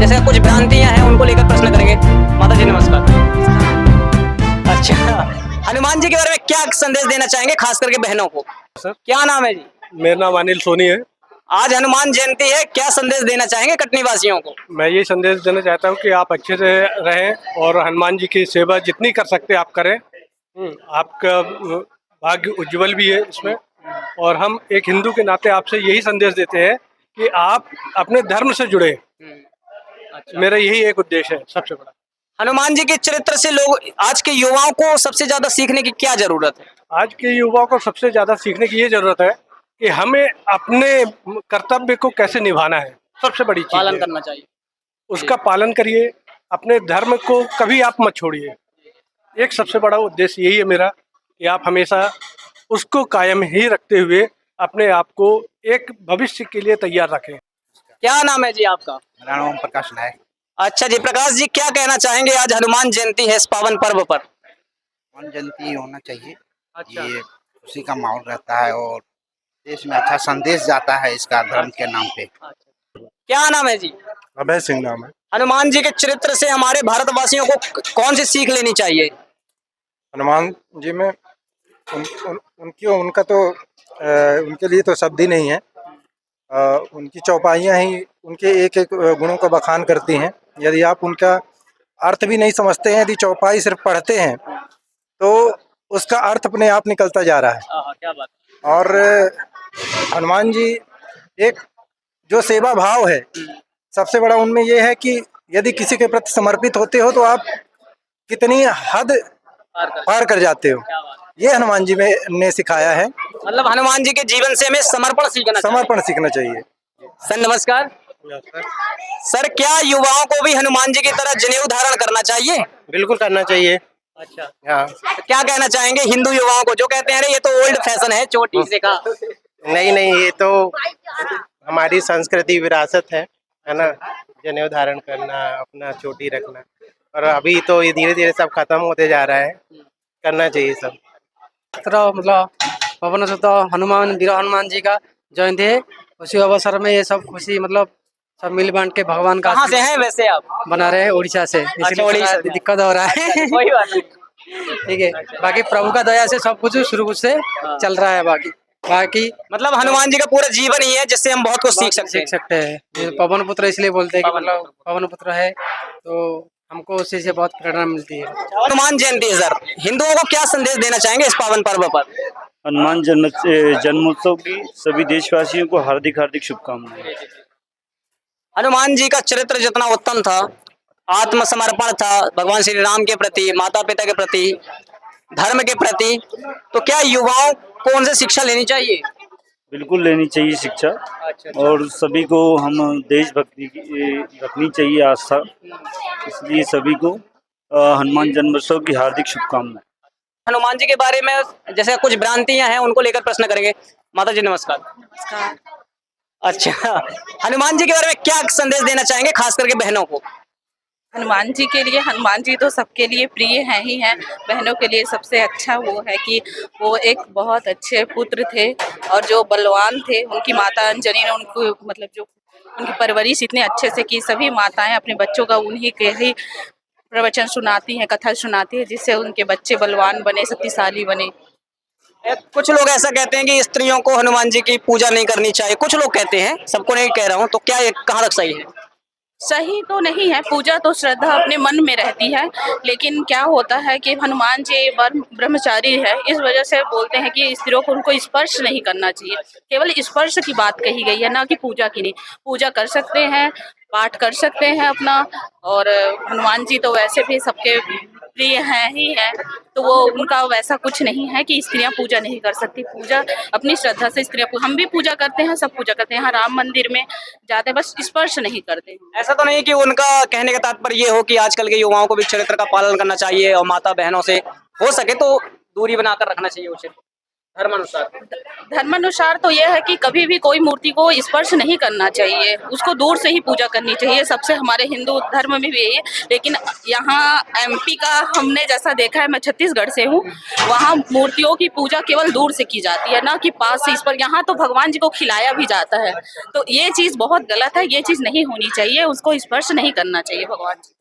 जैसे कुछ भ्रांतियां हैं उनको लेकर प्रश्न करेंगे। माता जी नमस्कार। अच्छा, हनुमान जी के बारे में क्या संदेश देना चाहेंगे, खास करके बहनों को? सर, क्या नाम है जी? मेरा नाम अनिल सोनी है। आज हनुमान जयंती है, क्या संदेश देना चाहेंगे कटनी वासियों को? मैं ये संदेश देना चाहता हूँ कि आप अच्छे से रहें और हनुमान जी की सेवा जितनी कर सकते आप करें। आपका भाग्य उज्जवल भी है इसमें। और हम एक हिंदू के नाते आपसे यही संदेश देते हैं कि आप अपने धर्म से जुड़े। मेरा यही एक उद्देश्य है सबसे बड़ा। हनुमान जी के चरित्र से लोग, आज के युवाओं को सबसे ज्यादा सीखने की क्या जरूरत है? आज के युवाओं को सबसे ज़्यादा सीखने की ये ज़रूरत है कि हमें अपने कर्तव्य को कैसे निभाना है, सबसे बड़ी चीज़ पालन है। करना चाहिए। उसका पालन करिए, अपने धर्म को कभी आप मत छोड़िए। एक सबसे बड़ा उद्देश्य यही है मेरा कि आप हमेशा उसको कायम ही रखते हुए अपने आप को एक भविष्य के लिए तैयार रखें। क्या नाम है जी आपका? मेरा नाम प्रकाश नायक। अच्छा जी, प्रकाश जी क्या कहना चाहेंगे, आज हनुमान जयंती है इस पावन पर्व पर? हनुमान जयंती होना चाहिए। अच्छा। ये खुशी का माहौल रहता है और देश में अच्छा संदेश जाता है इसका धर्म के नाम पे। क्या नाम है जी? अभय सिंह नाम है। हनुमान जी के चरित्र से हमारे भारतवासियों को कौन सी सीख लेनी चाहिए? हनुमान जी में उनका तो उनके लिए तो शब्द ही नहीं है। उनकी चौपाइयाँ ही उनके एक एक गुणों का बखान करती हैं। यदि आप उनका अर्थ भी नहीं समझते हैं, यदि चौपाई सिर्फ पढ़ते हैं तो उसका अर्थ अपने आप निकलता जा रहा है। क्या बात। और हनुमान जी एक जो सेवा भाव है, सबसे बड़ा उनमें ये है कि यदि किसी के प्रति समर्पित होते हो तो आप कितनी हद पार कर जाते हो। ये हनुमान जी में ने सिखाया है। मतलब हनुमान जी के जीवन से हमें समर्पण सीखना चाहिए। सर नमस्कार। सर, क्या युवाओं को भी हनुमान जी की तरह जनेऊ धारण करना चाहिए? बिल्कुल करना चाहिए। अच्छा। हाँ। तो क्या कहना चाहेंगे हिंदू युवाओं को जो कहते हैं अरे ये तो ओल्ड फैशन है, चोटी से का? नहीं नहीं, ये तो हमारी संस्कृति विरासत है ना। जनेऊ धारण करना, अपना चोटी रखना, और अभी तो ये धीरे धीरे सब खत्म होते जा रहा है। करना चाहिए सब। मतलब पवन सुत हनुमान वीर हनुमान जी का जयंती है, उसी अवसर में ये सब खुशी मतलब सब मिल बांट के भगवान का कहाँ से हैं वैसे आप? बना रहे हैं उड़ीसा से, इसलिए उड़ीसा थोड़ा दिक्कत हो रहा है। कोई बात नहीं। ठीक है, बाकी प्रभु का दया से सब कुछ शुरू से चल रहा है। बाकी मतलब हनुमान जी का पूरा जीवन ही है जिससे हम बहुत कुछ सीख सकते हैं। हैं। ये पवन पुत्र इसलिए बोलते हैं कि मतलब पवन पुत्र है तो हमको उसी से बहुत प्रेरणा मिलती है। हनुमान जयंती है सर, हिंदुओं को क्या संदेश देना चाहेंगे इस पावन पर्व पर? हनुमान जन्मोत्सव की सभी देशवासियों को हार्दिक हार्दिक शुभकामनाएं। हनुमान जी का चरित्र जितना उत्तम था, आत्मसमर्पण था भगवान श्री राम के प्रति, माता पिता के प्रति, धर्म के प्रति, तो क्या युवाओं को उनसे शिक्षा लेनी चाहिए? बिल्कुल लेनी चाहिए शिक्षा। और सभी को हम देशभक्ति की रखनी चाहिए आस्था, इसलिए सभी को हनुमान जन्मोत्सव की हार्दिक शुभकामनाएं। हनुमान जी के बारे में जैसे कुछ भ्रांतियां हैं उनको लेकर प्रश्न करेंगे। माता जी नमस्कार। अच्छा, हनुमान जी के बारे में क्या संदेश देना चाहेंगे, खास करके बहनों को? हनुमान जी के लिए, हनुमान जी तो सबके लिए प्रिय हैं ही हैं। बहनों के लिए सबसे अच्छा वो है कि वो एक बहुत अच्छे पुत्र थे और जो बलवान थे। उनकी माता अंजनी ने उनको मतलब जो उनकी परवरिश इतने अच्छे से की, सभी माताएं अपने बच्चों का उन्हीं के ही प्रवचन सुनाती हैं, कथा सुनाती है, जिससे उनके बच्चे बलवान बने, शक्तिशाली बने। कुछ लोग ऐसा कहते हैं कि स्त्रियों को हनुमान जी की पूजा नहीं करनी चाहिए, कुछ लोग कहते हैं, सबको नहीं कह रहा हूँ, तो क्या ये कहाँ तक सही है? सही तो नहीं है, पूजा तो श्रद्धा अपने मन में रहती है, लेकिन क्या होता है कि हनुमान जी ब्रह्मचारी है, इस वजह से बोलते हैं कि स्त्रियों को उनको स्पर्श नहीं करना चाहिए। केवल स्पर्श की बात कही गई है, ना कि पूजा की नहीं। पूजा कर सकते हैं, पाठ कर सकते हैं अपना, और हनुमान जी तो वैसे भी सबके प्रिय हैं ही हैं, तो वो उनका वैसा कुछ नहीं है कि स्त्रियां पूजा नहीं कर सकती। पूजा अपनी श्रद्धा से स्त्रियां, हम भी पूजा करते हैं, सब पूजा करते हैं। यहाँ राम मंदिर में जाते, बस स्पर्श नहीं करते। ऐसा तो नहीं कि उनका कहने का तात्पर्य ये हो कि आजकल के युवाओं को भी चरित्र का पालन करना चाहिए और माता बहनों से हो सके तो दूरी बनाकर रखना चाहिए उसे? धर्मानुसार तो यह है कि कभी भी कोई मूर्ति को स्पर्श नहीं करना चाहिए, उसको दूर से ही पूजा करनी चाहिए। सबसे हमारे हिंदू धर्म में भी यही है। लेकिन यहाँ एमपी का हमने जैसा देखा है, मैं छत्तीसगढ़ से हूँ, वहाँ मूर्तियों की पूजा केवल दूर से की जाती है, ना कि पास से। इस पर यहाँ तो भगवान जी को खिलाया भी जाता है, तो ये चीज़ बहुत गलत है। ये चीज़ नहीं होनी चाहिए, उसको स्पर्श नहीं करना चाहिए भगवान जी।